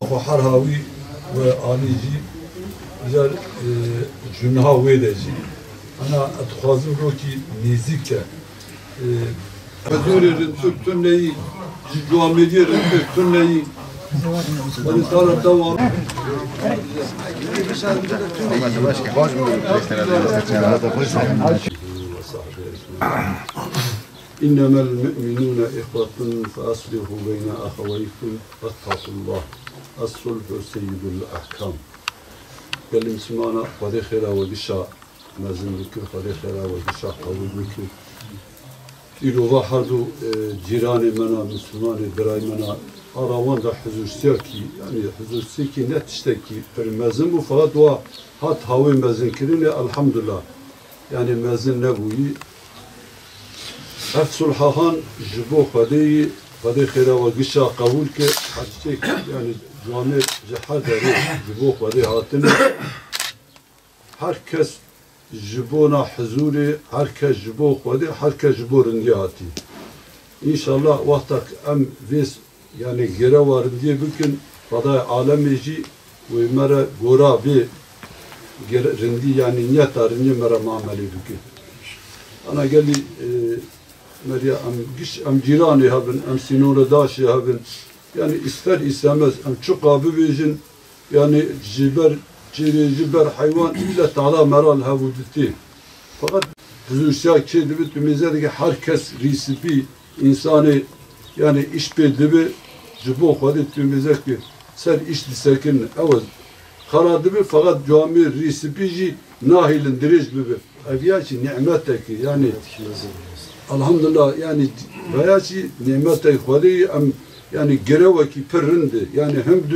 وحرهاوي وآنيجي جار جنها ويدجي أنا أتخاذم روكي نزيكة حضورين تكتني جواميرين تكتني ونصار الدوار إنما المؤمنون إخوة فأصلحوا بين أخويكم واتقوا الله الصلح سيد الأحكام قال سمعنا خذي خيرا وقشا مازن بكر خذي خيرا وقشا قوي بكر إلو حردو جيران منا مسلمان براي منا أراوان دا حزور سيكي يعني حزور سيكي نتشتكي فالمازن بفقط هات هاوي مازن كريني الحمد لله يعني مازن نبوي هفت صلحان جبو خذي خيرا وقشا قبول كي حتشتك يعني جوامع جحد جبو خذي هاتنا هركس جبونا حزوري هركس جبو خذي هركس جبو رندياتي إن شاء الله وقتك أم فيس يعني جرا واردي بكن فضاء عالم يجي ومرة غورا بي رندي يعني نيتا رندي مرة معملي بكن أنا قال لي مريا أم جيراني هبن أم سينور داشي هبن يعني استر إسامز أم شقا ببيجن يعني جبر حيوان إلا تعالى مرال هبودتي فقط حزوشيا كي دبت بميزادك herkes risipi insanı yani iş bildiği cübo xadet bimizek ki ser iş disekin evet xara dibi fakat cami risipi nahilin diriz bibi aviyaçi nimetteki yani elhamdülillah yani bayaçi nimetteki xadi am yani gerevaki perrindi yani hem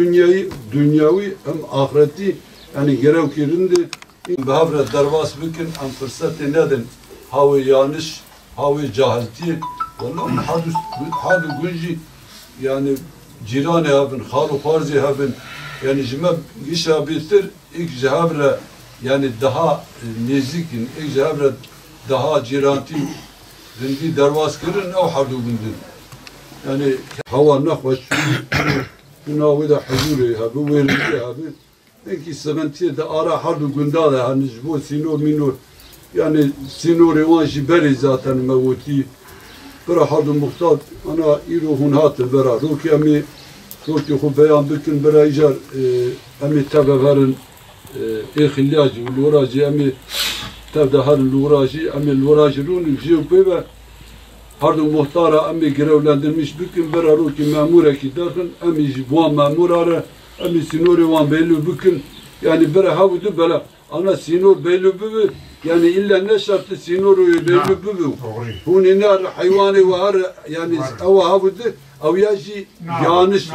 dünyavi hem ahireti yani gerev kirindi behavre dervas bikin am fırsatı nedin havi yanlış havi cahilti vallahi hadu günci yani cirane habin halu farzi habin yani cime işe bitir ilk cehavre yani daha nezikin ilk cehavre daha ciranti dindi dervas kirin o hadu gündür yani hava nakbaş günahı da huzuri habi verdi habi belki sıkıntıya da ara hadu gündar hani bu sinur minur yani sinuri vanji beri zaten mevuti برا حد مختار أنا إيرو هون هات برا روكي أمي روكي خو بيان بكن برا إيجار أمي تبع هرن إخلاجي والوراجي أمي تبع هرن الوراجي أمي الوراجي رون الجيو بيبا هاد مختار أمي جرولندمش بكن برا روكي مأمورة كي داخل أمي جوان مأمورة أمي سينوري وان بيلو بكن يعني برا هاودو بلا أنا سينور بيلو بيبا يعني إلا نشرت سينور بيلو بيبا هون نار حيواني وهر يعني أو هابد أو يجي يانش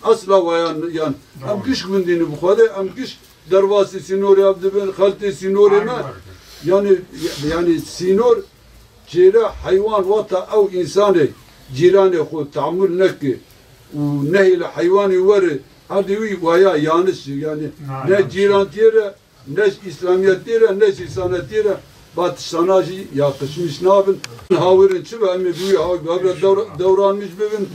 أصلا ويان أم كش من دين بخوده أم كش درواسي سينور عبد بن خالتي سينور ما يعني سينور جيرا حيوان وطا أو إنساني جيراني خود تعمل نكي ونهي الحيواني وري هذه ويا يانش يعني نه جيران تيرا نه İslamiyet tira ne insanet tira bat sanacı yakışmış nabın havirin çıba emmi büyü havre davranmış bebin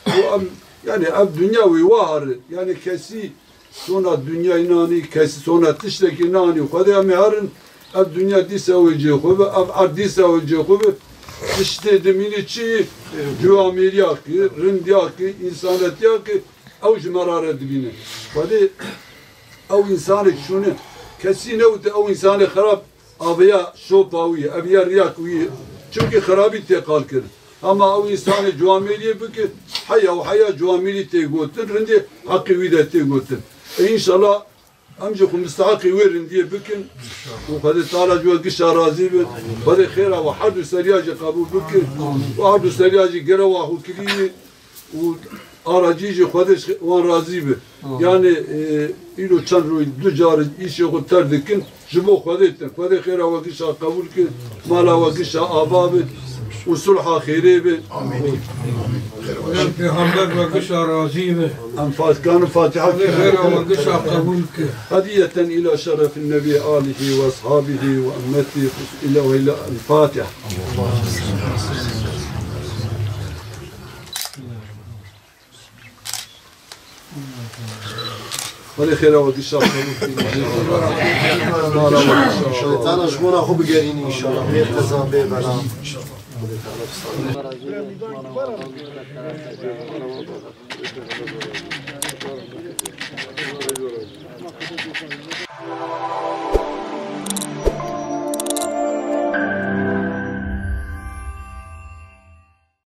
bu yani ev dünyavi var yani kesi sonra dünya inani kesi sonra tişteki inani kadar emmi harın ev dünya disavıcı kobe ev ardisavıcı kobe işte demini çi cüamir yakı rind yakı insanet yakı ev cmarare dibine kadar ev insanı şunu كسي نوت أو إنسان خراب أبيا شوباوية أبيا رياكوية çünkü خرابي تقال كر أما أو إنسان جواميلية بك حيا وحيا جواميلي تيقوتن رندي حقي ويدا تيقوتن إن شاء الله amca ku müstahakı verin diye bükün. O kadar Teala diyor gişa razı be. Bari khira ve hardu seriyacı kabul bükün. Ve hardu seriyacı gere ve hukiliyi aracıcı kardeş ve razı be. Yani ilo çan roy ducar işe kurtardıkın. Jibo kadetten. Kadar khira ve gişa kabul ki mala ve gişa ababet. وصلحها خيري به امين پیغمبر و قشا راضی به كان فاتحة خير و قشا قبول که هدية إلى شرف النبي آله وأصحابه وأمته إلى الفاتحة ولی خیره و دیشب شیطان اجمونا خوب بگرین انشاءالله میر تزام بی بلام